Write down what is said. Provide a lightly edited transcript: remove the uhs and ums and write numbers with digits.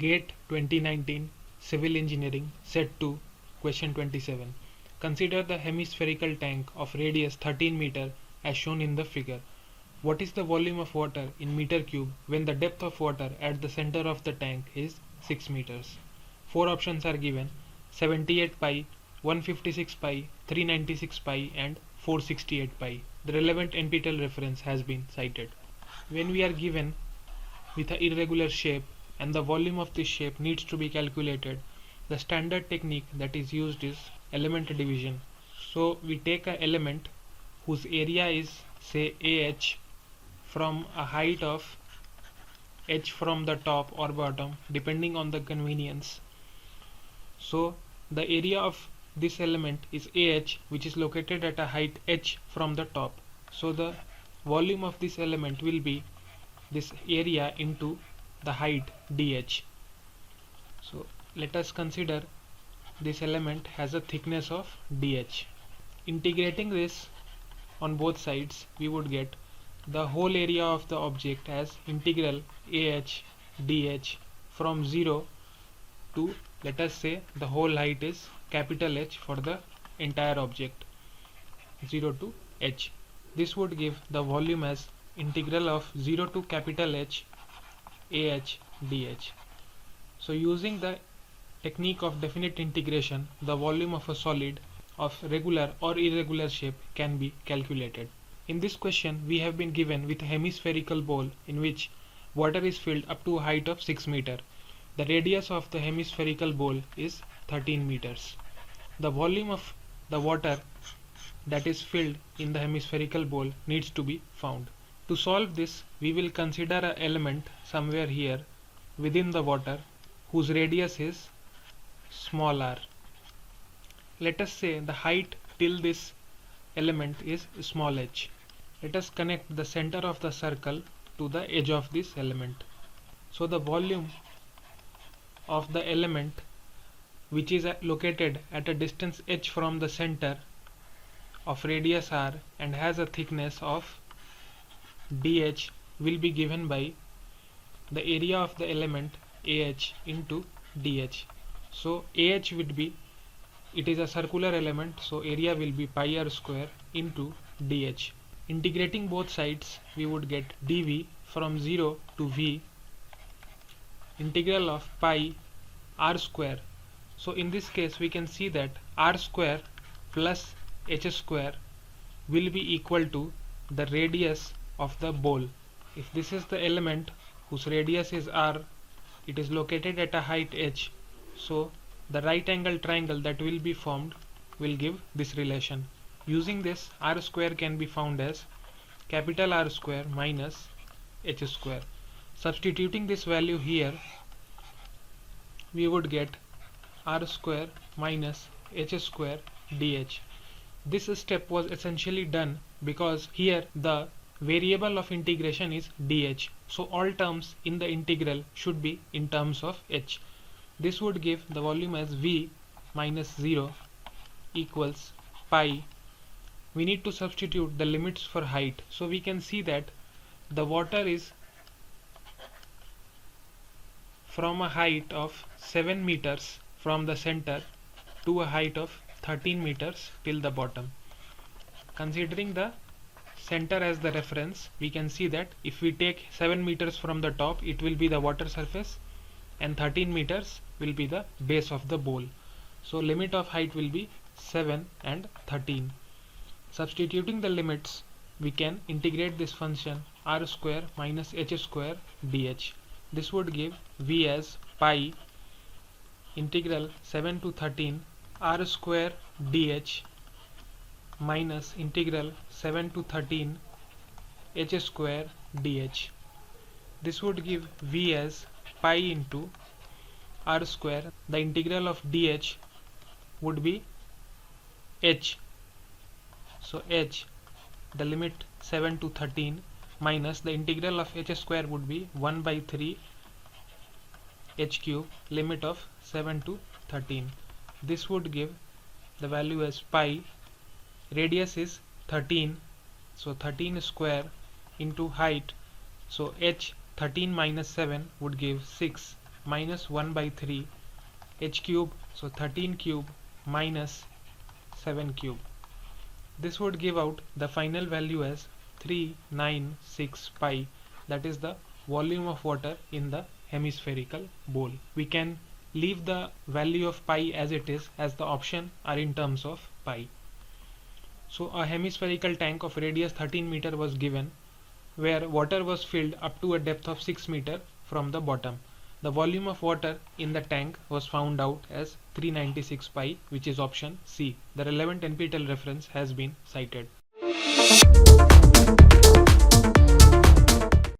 GATE 2019 Civil Engineering Set 2 Question 27. Consider the hemispherical tank of radius 13 meter as shown in the figure. What is the volume of water in meter cube when the depth of water at the center of the tank is 6 meters? Four options are given: 78 pi, 156 pi, 396 pi and 468 pi. The relevant NPTEL reference has been cited. When we are given with an irregular shape and the volume of this shape needs to be calculated, the standard technique that is used is element division. So we take an element whose area is say AH from a height of h from the top or bottom depending on the convenience. So the area of this element is AH, which is located at a height h from the top. So the volume of this element will be this area into the height dh. So let us consider this element has a thickness of dh. Integrating this on both sides, we would get the whole area of the object as integral ah dh from 0 to, let us say, the whole height is capital H for the entire object, 0 to h. This would give the volume as integral of 0 to capital H ah dh. So using the technique of definite integration, the volume of a solid of regular or irregular shape can be calculated. In this question, we have been given with a hemispherical bowl in which water is filled up to a height of 6 meter. The radius of the hemispherical bowl is 13 meters. The volume of the water that is filled in the hemispherical bowl needs to be found. To solve this, we will consider an element somewhere here within the water whose radius is small r. Let us say the height till this element is small h. Let us connect the center of the circle to the edge of this element. So the volume of the element which is located at a distance h from the center of radius r and has a thickness of dh will be given by the area of the element ah into dh. So ah would be, it is a circular element, so area will be pi r square into dh. Integrating both sides, we would get dv from 0 to v integral of pi r square. So in this case we can see that r square plus h square will be equal to the radius of the bowl. If this is the element whose radius is r, it is located at a height h, so the right angle triangle that will be formed will give this relation. Using this, r square can be found as capital R square minus h square. Substituting this value here, we would get r square minus h square dh. This step was essentially done because here the variable of integration is dh, so all terms in the integral should be in terms of h. This would give the volume as v minus 0 equals pi. We need to substitute the limits for height, so we can see that the water is from a height of 7 meters from the center to a height of 13 meters till the bottom. Considering the center as the reference, we can see that if we take 7 meters from the top, it will be the water surface and 13 meters will be the base of the bowl. So limit of height will be 7 and 13. Substituting the limits, we can integrate this function r square minus h square dh. This would give v as pi integral 7 to 13 r square dh minus integral 7 to 13 h square dh. This would give v as pi into r square. The integral of dh would be h. So h, the limit 7 to 13 minus the integral of h square would be 1 by 3 h cube, limit of 7 to 13. This would give the value as pi. Radius is 13, so 13 square into height, so h 13 minus 7 would give 6 minus 1 by 3 h cube, so 13 cube minus 7 cube. This would give out the final value as 396 pi, that is the volume of water in the hemispherical bowl. We can leave the value of pi as it is, as the option are in terms of pi. So a hemispherical tank of radius 13 meter was given, where water was filled up to a depth of 6 meter from the bottom. The volume of water in the tank was found out as 396 pi, which is option C. The relevant NPTEL reference has been cited.